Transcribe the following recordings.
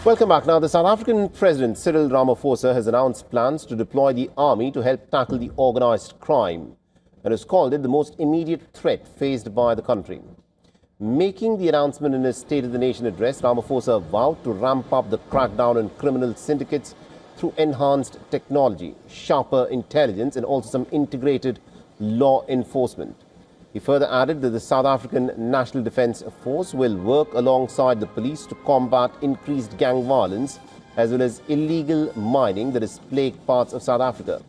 Welcome back. Now, the South African President Cyril Ramaphosa has announced plans to deploy the army to help tackle the organised crime and has called it the most immediate threat faced by the country. Making the announcement in his State of the Nation address, Ramaphosa vowed to ramp up the crackdown on criminal syndicates through enhanced technology, sharper intelligence and also some integrated law enforcement. He further added that the South African National Defence Force will work alongside the police to combat increased gang violence as well as illegal mining that has plagued parts of South Africa.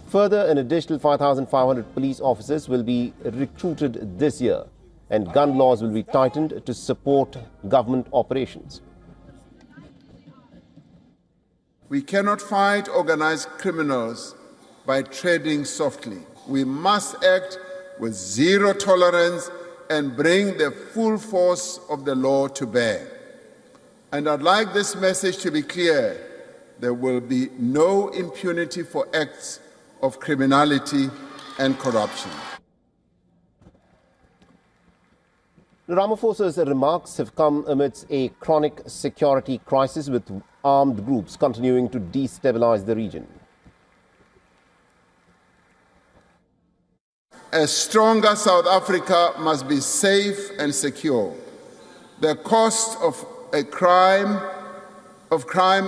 Further, an additional 5,500 police officers will be recruited this year and gun laws will be tightened to support government operations. We cannot fight organised criminals by treading softly. We must act with zero tolerance and bring the full force of the law to bear. And I'd like this message to be clear. There will be no impunity for acts of criminality and corruption. Ramaphosa's remarks have come amidst a chronic security crisis with armed groups continuing to destabilize the region. A stronger South Africa must be safe and secure. The cost of crime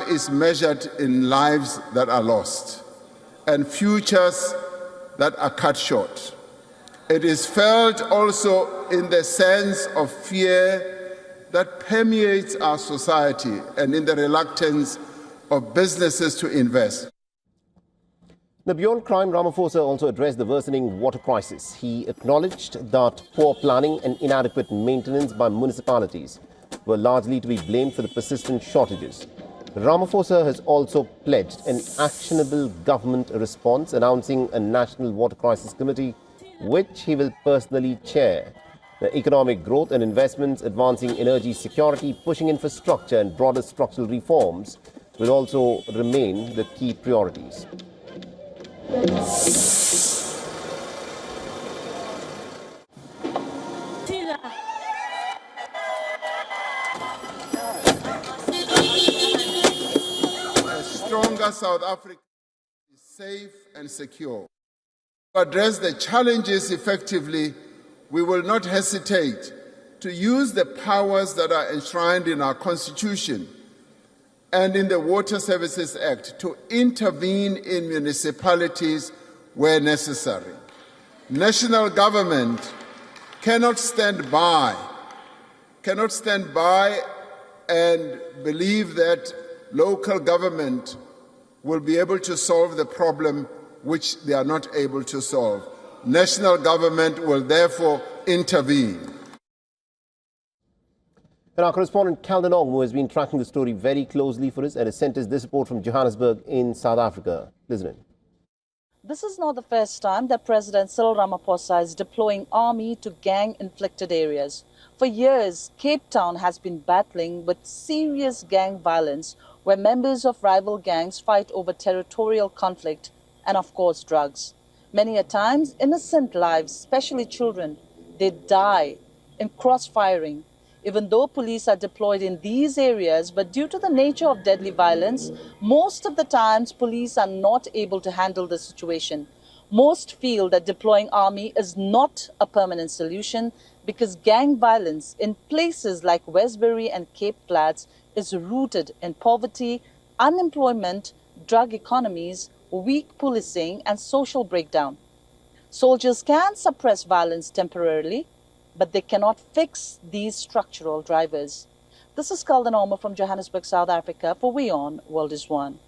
is measured in lives that are lost and futures that are cut short. It is felt also in the sense of fear that permeates our society and in the reluctance of businesses to invest. Now, beyond crime, Ramaphosa also addressed the worsening water crisis. He acknowledged that poor planning and inadequate maintenance by municipalities were largely to be blamed for the persistent shortages. Ramaphosa has also pledged an actionable government response, announcing a National Water Crisis Committee, which he will personally chair. The economic growth and investments, advancing energy security, pushing infrastructure and broader structural reforms will also remain the key priorities. A stronger South Africa is safe and secure. To address the challenges effectively, we will not hesitate to use the powers that are enshrined in our Constitution and in the Water Services Act to intervene in municipalities where necessary. National government cannot stand by and believe that local government will be able to solve the problem which they are not able to solve. National government will therefore intervene. And our correspondent Calden Ong, who has been tracking the story very closely for us and has sent us this report from Johannesburg in South Africa. Listen in. This is not the first time that President Cyril Ramaphosa is deploying army to gang-inflicted areas. For years, Cape Town has been battling with serious gang violence where members of rival gangs fight over territorial conflict and, of course, drugs. Many a times, innocent lives, especially children, they die in cross-firing. Even though police are deployed in these areas, but due to the nature of deadly violence, most of the times police are not able to handle the situation. Most feel that deploying army is not a permanent solution because gang violence in places like Westbury and Cape Flats is rooted in poverty, unemployment, drug economies, weak policing and social breakdown. Soldiers can suppress violence temporarily, but they cannot fix these structural drivers. This is Calden Ong from Johannesburg, South Africa for WION World is One.